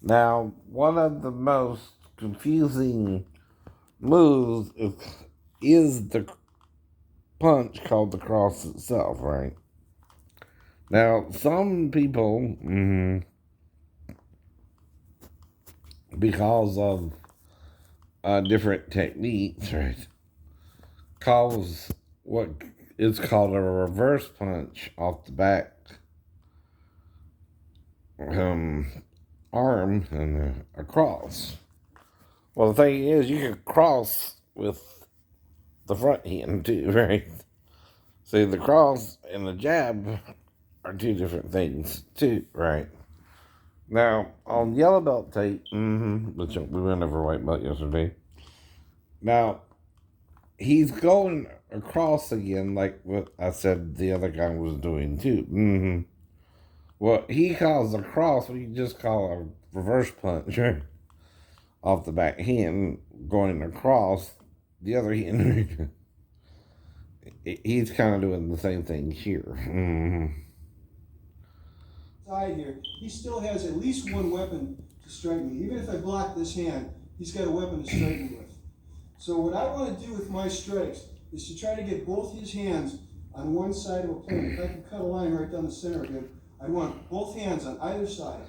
Now, one of the most confusing moves is the punch called the cross itself, right? Now, some people, because of different techniques, right, calls what is called a reverse punch off the back um, arm and a cross. Well, the thing is, you can cross with the front hand too, right? See, the cross and the jab are two different things too, right? Now, on yellow belt tape, which we went over white belt yesterday. Now, he's going across again, like what I said the other guy was doing too. What he calls a cross, we just call a reverse punch, right? Off the back hand, going across the other hand. He's kind of doing the same thing here. Side here, he still has at least one weapon to strike me. Even if I block this hand, he's got a weapon to strike me with. So what I want to do with my strikes is to try to get both his hands on one side of a plane. If I can cut a line right down the center of him, I want both hands on either side.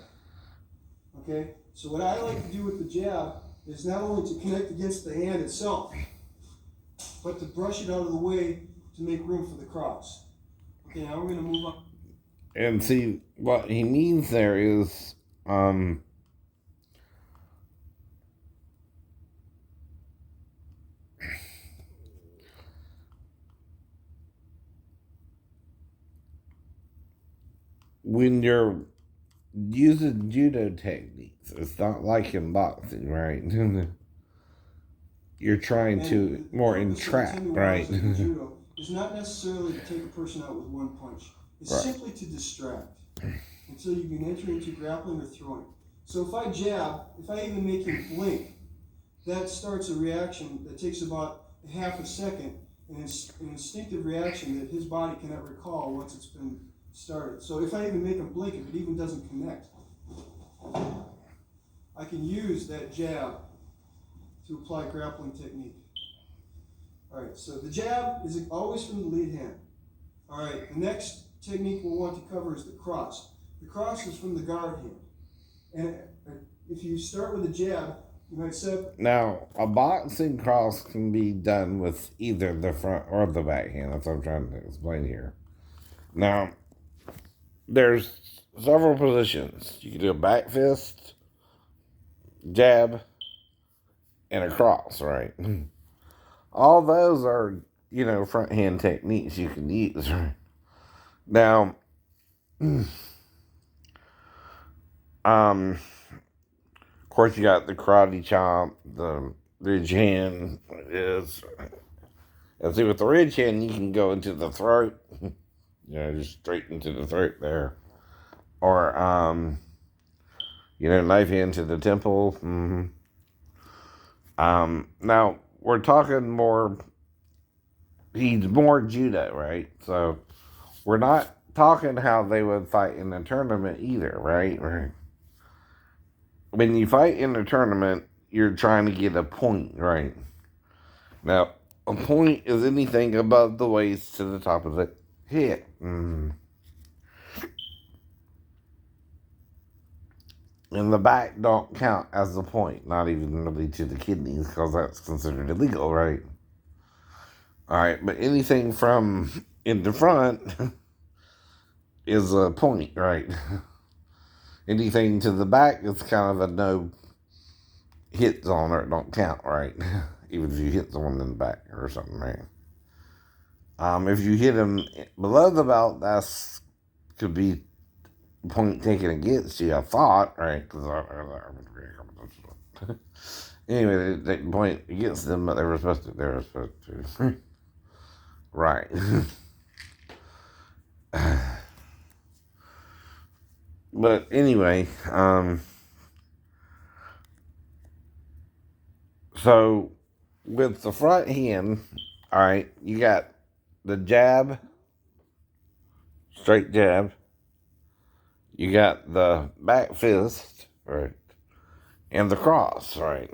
Okay? So what I like to do with the jab is not only to connect against the hand itself, but to brush it out of the way to make room for the cross. Okay, now we're going to move on. And see, what he means there is, when you're using judo techniques, it's not like in boxing, right? You're trying to more entrap, right? Judo is not necessarily to take a person out with one punch. It's Right. simply to distract until you can enter into grappling or throwing. So if I jab, if I even make him blink, that starts a reaction that takes about a half a second, and it's an instinctive reaction that his body cannot recall once it's been started. So if I even make him blink, if it even doesn't connect, I can use that jab to apply grappling technique. All right, so the jab is always from the lead hand. All right, the next technique we'll want to cover is the cross. The cross is from the guard hand. And if you start with a jab, you might set. Now, a boxing cross can be done with either the front or the back hand. That's what I'm trying to explain here. Now, there's several positions. You can do a back fist, jab, and a cross, right? All those are, front hand techniques you can use, right? Now, of course, you got the karate chop, the ridge hand is. And see, with the ridge hand, you can go into the throat, just straight into the throat there, or knife hand to the temple. Now we're talking more. He's more judo, right? So we're not talking how they would fight in a tournament either, right? Right. When you fight in a tournament, you're trying to get a point, right? Now, a point is anything above the waist to the top of the head. And the back don't count as a point, not even really to the kidneys, because that's considered illegal, right? All right, but anything from in the front is a point, right? Anything to the back is kind of a no hit zone, or it don't count, right? Even if you hit someone in the back or something, right? If you hit him below the belt, that's could be point taken against you. I thought, right? Anyway, they point against them, but they were supposed to. Right. But anyway, so with the front hand, all right, you got the jab, straight jab. You got the back fist, right? and the cross, right?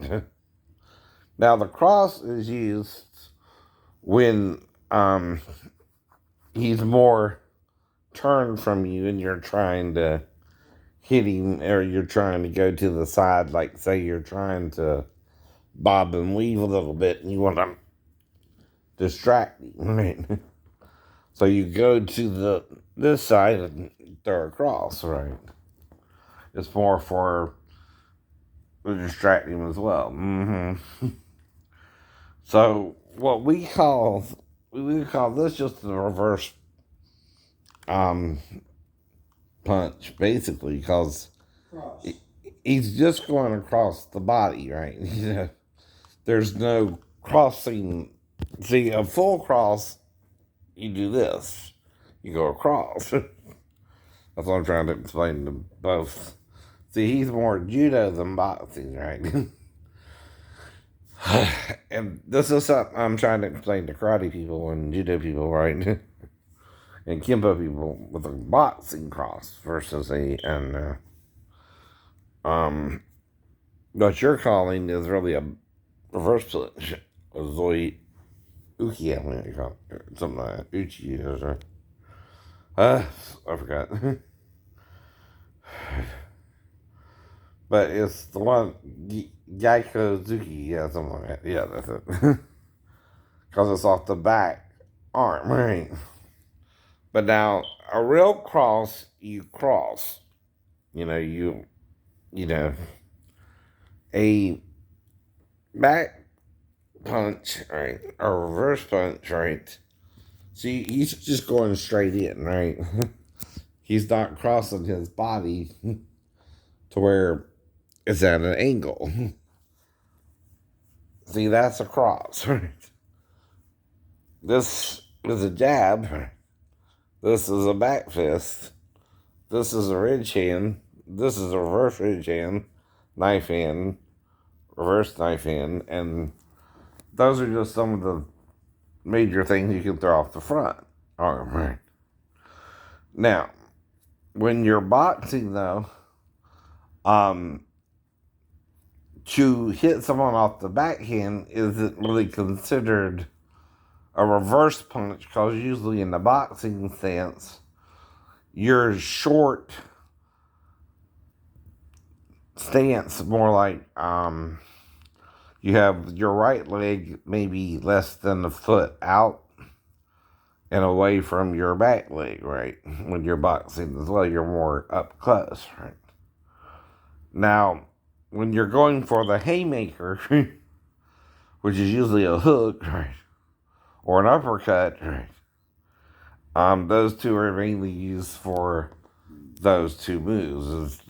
Now, the cross is used when he's more turned from you and you're trying to hit him, or you're trying to go to the side, like say you're trying to bob and weave a little bit and you want to distract him, right? So you go to this side and throw across, right? It's more for to distract him as well. So what we call this just the reverse um, punch, basically, because he's just going across the body, right? There's no crossing. See, a full cross, you do this. You go across. That's what I'm trying to explain to both. See, he's more judo than boxing, right? And this is something I'm trying to explain to karate people and judo people, right? And Kimbo people with a boxing cross versus what you're calling is really a reverse punch. A Zoi Uki, I mean, you call it, something like that. Uchi, or I forgot. But it's the one, Gaiko Zuki, yeah, something like that. Yeah, that's it. Because it's off the back arm, right? But now, a real cross, you cross. You know, a back punch, right? Or reverse punch, right? See, he's just going straight in, right? He's not crossing his body to where it's at an angle. See, that's a cross, right? This is a jab. This is a back fist. This is a ridge hand. This is a reverse ridge hand, knife hand, reverse knife hand, and those are just some of the major things you can throw off the front arm, right? Now, when you're boxing, though, to hit someone off the backhand isn't really considered a reverse punch, because usually in the boxing stance, your short stance, more like you have your right leg maybe less than a foot out and away from your back leg, right? When you're boxing as well, you're more up close, right? Now, when you're going for the haymaker, which is usually a hook, right, or an uppercut, right, those two are mainly used for those two moves.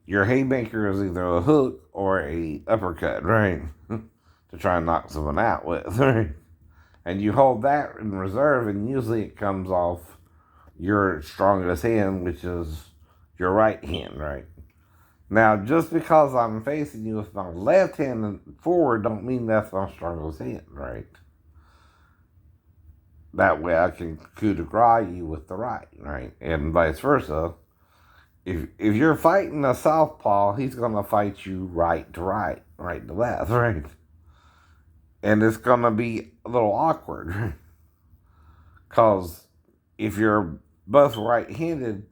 Your haymaker is either a hook or a uppercut, right, to try and knock someone out with, right? And you hold that in reserve, and usually it comes off your strongest hand, which is your right hand, right? Now, just because I'm facing you with my left hand forward don't mean that's my strongest hand, right? That way I can coup de grace you with the right, right? And vice versa. If you're fighting a southpaw, he's going to fight you right to right, right to left, right? And it's going to be a little awkward. Because if you're both right-handed,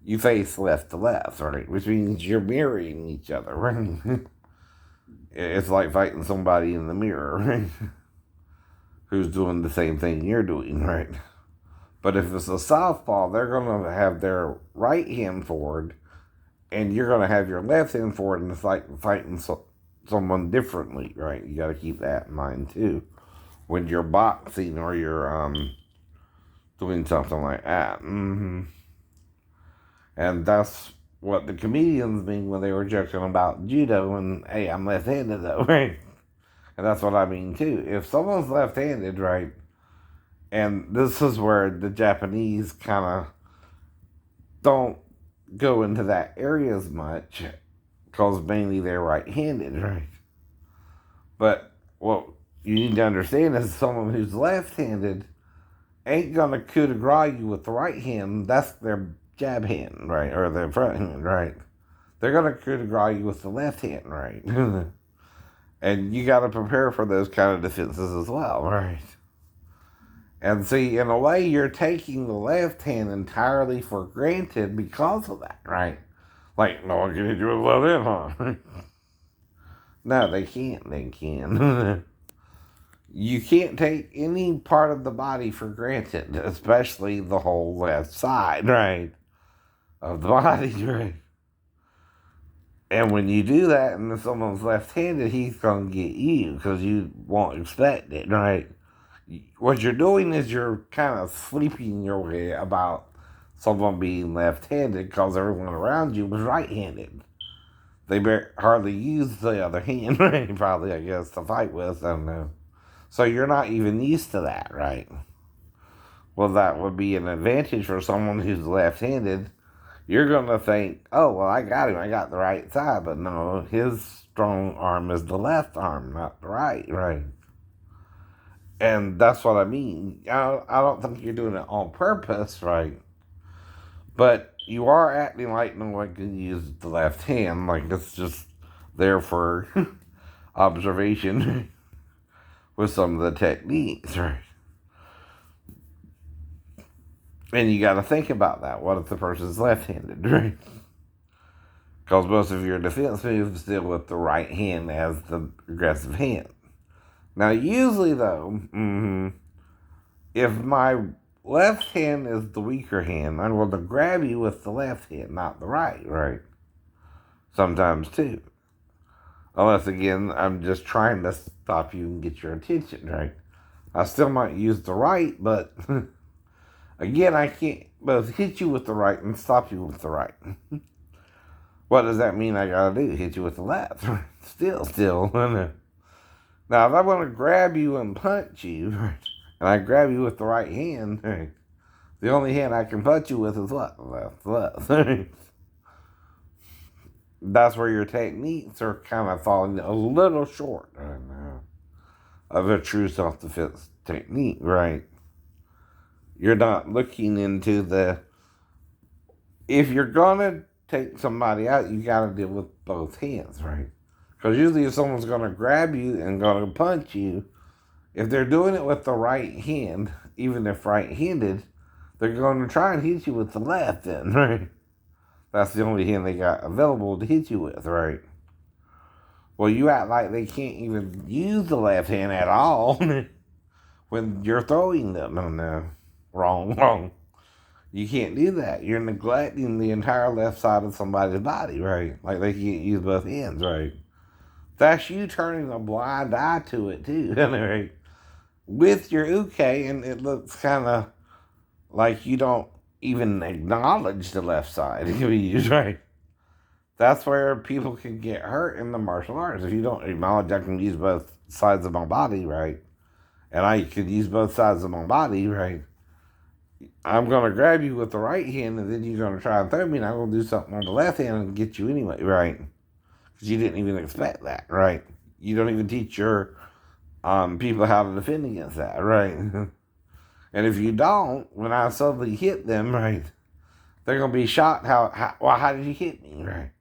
you face left to left, right? Which means you're mirroring each other, right? It's like fighting somebody in the mirror, right? Who's doing the same thing you're doing, right? But if it's a southpaw, they're going to have their right hand forward, and you're going to have your left hand forward, and it's like fighting someone differently, right? You got to keep that in mind, too, when you're boxing or you're doing something like that. And that's what the comedians mean when they were joking about judo, and, hey, I'm left-handed, though, right? And that's what I mean, too. If someone's left-handed, right, and this is where the Japanese kind of don't go into that area as much, because mainly they're right-handed, right? But what you need to understand is someone who's left-handed ain't going to coup de grace you with the right hand. That's their jab hand, right? Or their front hand, right? they're going to coup de grace you with the left hand, right? And you got to prepare for those kind of defenses as well, right? And see, in a way, you're taking the left hand entirely for granted because of that, right? Like, no one can hit you with a left hand, huh? No, they can't. They can. You can't take any part of the body for granted, especially the whole left side, right? Of the body, right? And when you do that and someone's left-handed, he's going to get you because you won't expect it, right? What you're doing is you're kind of sleeping your way about someone being left-handed because everyone around you was right-handed. They hardly use the other hand, right? Probably, I guess, to fight with. I don't know. So you're not even used to that, right? Well, that would be an advantage for someone who's left-handed. You're going to think, oh, well, I got him. I got the right side. But no, his strong arm is the left arm, not the right, right? And that's what I mean. I don't think you're doing it on purpose, right? But you are acting like no one can use the left hand. Like it's just there for observation with some of the techniques, right? And you got to think about that. What if the person's left-handed, right? Because most of your defense moves deal with the right hand as the aggressive hand. Now, usually, though, if my left hand is the weaker hand, I'm going to grab you with the left hand, not the right, right? Sometimes, too. Unless, again, I'm just trying to stop you and get your attention, right? I still might use the right, but again, I can't both hit you with the right and stop you with the right. What does that mean I gotta do? Hit you with the left? Still. Now, if I want to grab you and punch you, and I grab you with the right hand, the only hand I can punch you with is what? Left. That's where your techniques are kind of falling a little short, of a true self-defense technique, right? You're not looking into if you're gonna take somebody out, you gotta deal with both hands, right? Because usually if someone's gonna grab you and gonna punch you, if they're doing it with the right hand, even if right-handed, they're gonna try and hit you with the left then, right? That's the only hand they got available to hit you with, right? Well, you act like they can't even use the left hand at all when you're throwing them. Oh, no. Wrong. You can't do that. You're neglecting the entire left side of somebody's body, right? Like they can't use both hands, right? That's you turning a blind eye to it, too, right? With your uke, and it looks kind of like you don't even acknowledge the left side you use, right? That's where people can get hurt in the martial arts. If you don't acknowledge I can use both sides of my body, right? And I could use both sides of my body, right? I'm going to grab you with the right hand, and then you're going to try and throw me, and I'm going to do something on the left hand and get you anyway, right? Because you didn't even expect that, right? You don't even teach your people how to defend against that, right? And if you don't, when I suddenly hit them, right, they're going to be shocked how did you hit me, right?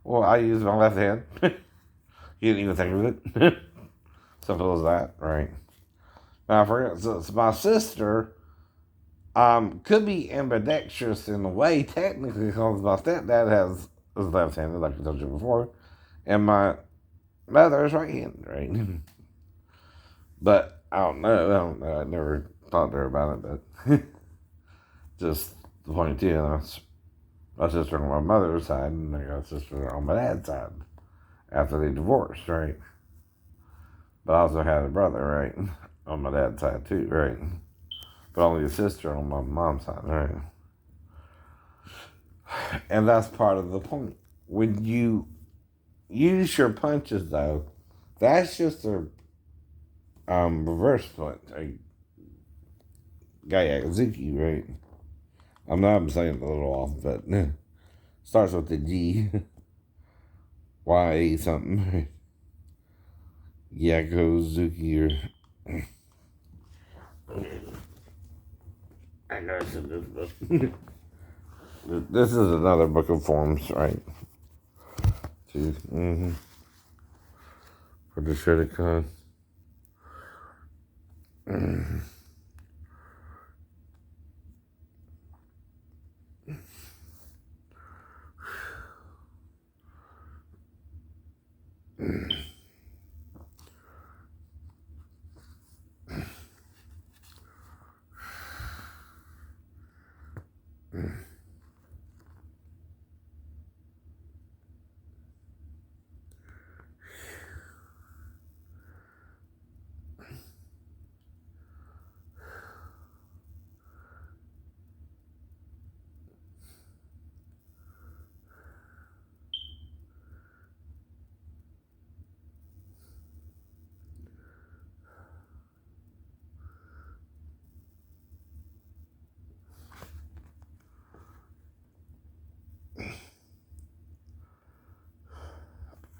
Well, I used my left hand. You didn't even think of it. Simple as that, right? Now, for instance, my sister could be ambidextrous in a way, technically, because my stepdad is left-handed, like I told you before, and my mother is right-handed, right? But I don't know. I never talked to her about it, but just the point too. My sister on my mother's side, and I got a sister on my dad's side after they divorced, right? But I also had a brother, right, on my dad's side too, right? But only a sister on my mom's side, right? And that's part of the point. When you use your punches, though, that's just a reverse punch. A Gyakuzuki, right? I'm saying it a little off, but starts with the G. Y something. Gyakuzuki or... I gotta send this book. This is another book of forms, right? Two. Mm-hmm. For the shredded con. Mm-hmm.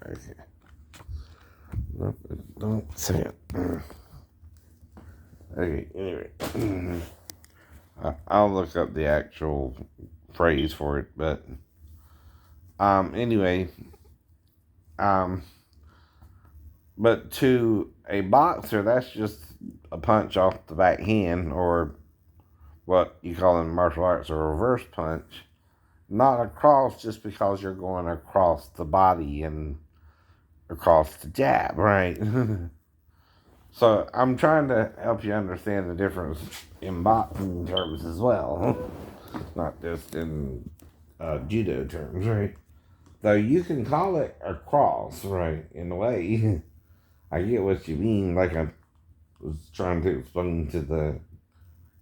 Okay. Nope, don't say it. Okay, anyway. I'll look up the actual phrase for it, but anyway, um but to a boxer, that's just a punch off the backhand, or what you call in martial arts a reverse punch, not a cross, just because you're going across the body and across the jab, right? So I'm trying to help you understand the difference in boxing terms as well, not just in judo terms, right? Though you can call it a cross, right? In a way, I get what you mean. Like I was trying to explain to the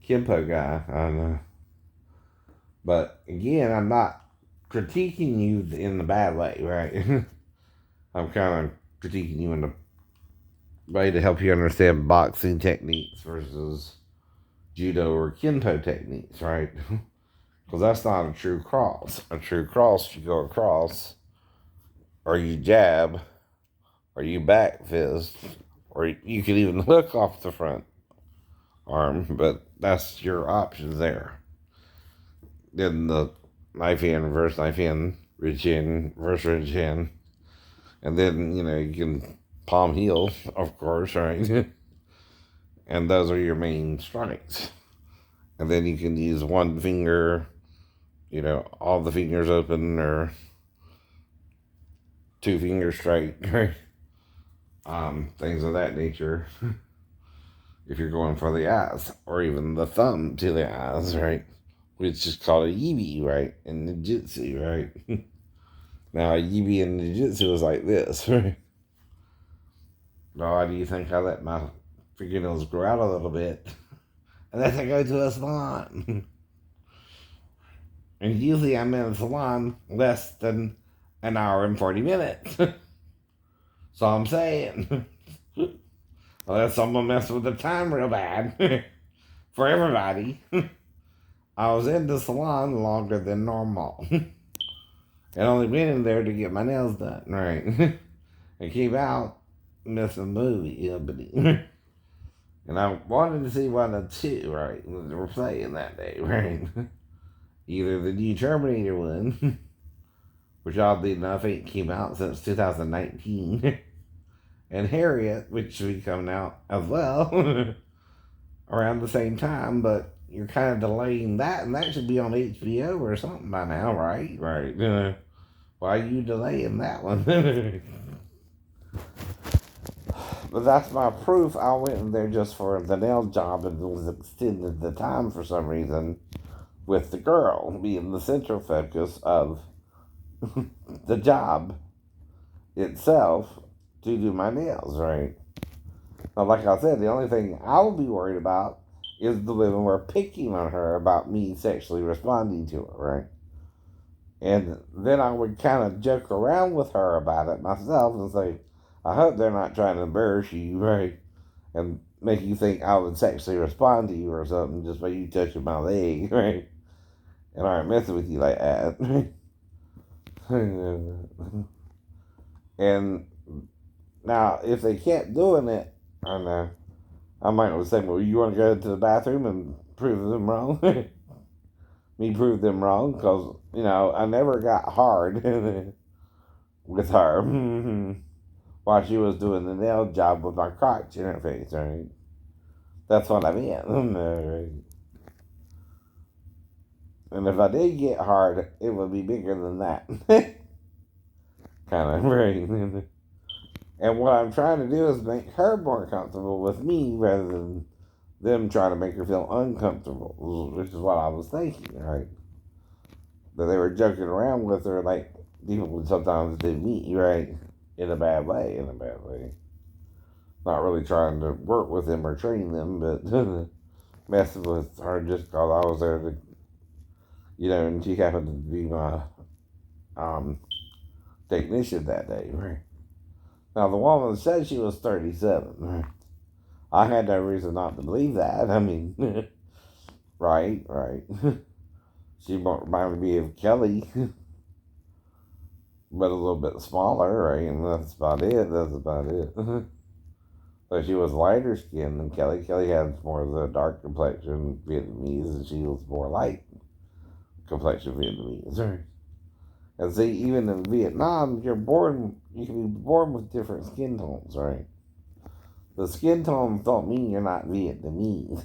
Kimpo guy, but again, I'm not critiquing you in the bad way, right? I'm kind of critiquing you in the way to help you understand boxing techniques versus judo or kendo techniques, right? Because that's not a true cross. A true cross, you go across, or you jab, or you back fist, or you can even hook off the front arm, but that's your options there. Then the knife hand, reverse knife hand, ridge hand, reverse ridge hand, and then, you can palm heel, of course, right? And those are your main strikes. And then you can use one finger, all the fingers open, or two fingers straight, right? Things of that nature. If you're going for the eyes, or even the thumb to the eyes, right? Which is called a yibi, right? In the jitsu, right? Now, a yibi in the jitsu is like this, right? Why do you think I let my fingernails grow out a little bit? And then I go to a salon. And usually I'm in a salon less than an hour and 40 minutes. So I'm saying. Unless someone messed with the time real bad. For everybody. I was in the salon longer than normal. And only went in there to get my nails done, right? And came out missing the movie, and I wanted to see one of two, right? They were playing that day, right? Either the new Terminator one, which oddly enough ain't came out since 2019, and Harriet, which should be coming out as well around the same time, but you're kind of delaying that, and that should be on HBO or something by now, right? Right. Why are you delaying that one? But that's my proof. I went in there just for the nail job and was extended the time for some reason, with the girl being the central focus of the job itself to do my nails, right? Now, like I said, the only thing I'll be worried about is the women were picking on her about me sexually responding to her, right? And then I would kind of joke around with her about it myself and say, I hope they're not trying to embarrass you, right? And make you think I would sexually respond to you or something just by you touching my leg, right? And I aren't messing with you like that. And now, if they kept doing it, I might not say, well, you want to go to the bathroom and prove them wrong? Me prove them wrong, because, I never got hard with her while she was doing the nail job with my crotch in her face, right? That's what I meant. Right? And if I did get hard, it would be bigger than that. Kind of, right? And what I'm trying to do is make her more comfortable with me rather than them trying to make her feel uncomfortable, which is what I was thinking, right? That they were joking around with her like people sometimes do me, right? In a bad way. Not really trying to work with them or train them, but messing with her just because I was there to, and she happened to be my technician that day, right? Now, the woman said she was 37, right? I had no reason not to believe that. I mean, right. She reminded me of Kelly, but a little bit smaller, right? And that's about it. So she was lighter skinned than Kelly. Kelly had more of the dark complexion Vietnamese, and she was more light complexion Vietnamese, right? And see, even in Vietnam, you can be born with different skin tones, right? The skin tones don't mean you're not Vietnamese.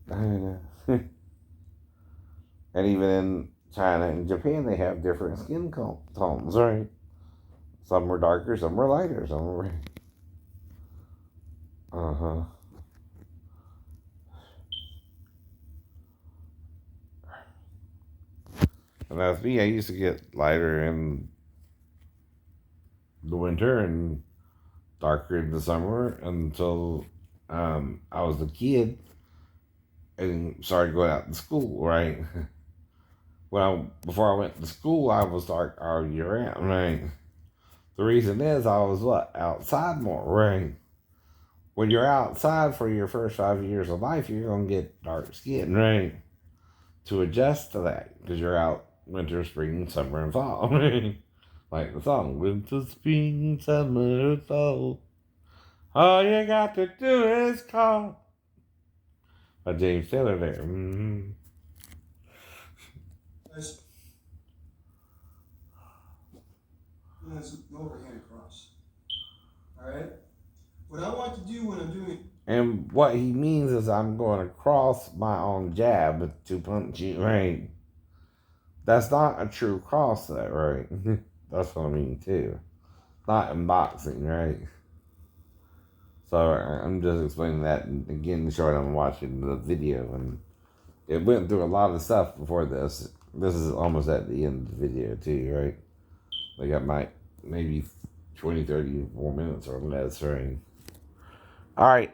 And even in China and Japan, they have different skin tones, right? Some are darker, some are lighter, some are. And that's me. I used to get lighter in the winter and darker in the summer until I was a kid and started going out to school, right? Well, before I went to school, I was dark all year round, right? The reason is I was outside more, right? When you're outside for your first 5 years of life, you're going to get dark skin, right? To adjust to that, because you're out winter, spring, summer, and fall, right? Like the song, winter, spring, summer, fall. All you got to do is call. By James Taylor there. Mm-hmm. That's an overhand cross. Alright? What I want to do when I'm doing it. And what he means is I'm going to cross my own jab to punch you, right? That's not a true cross, though, right? That's what I mean, too. Not in boxing, right? So I'm just explaining that again, showing I'm watching the video, and it went through a lot of stuff before this. This is almost at the end of the video, too, right? They got maybe 20, 30 more minutes or less, right? All right.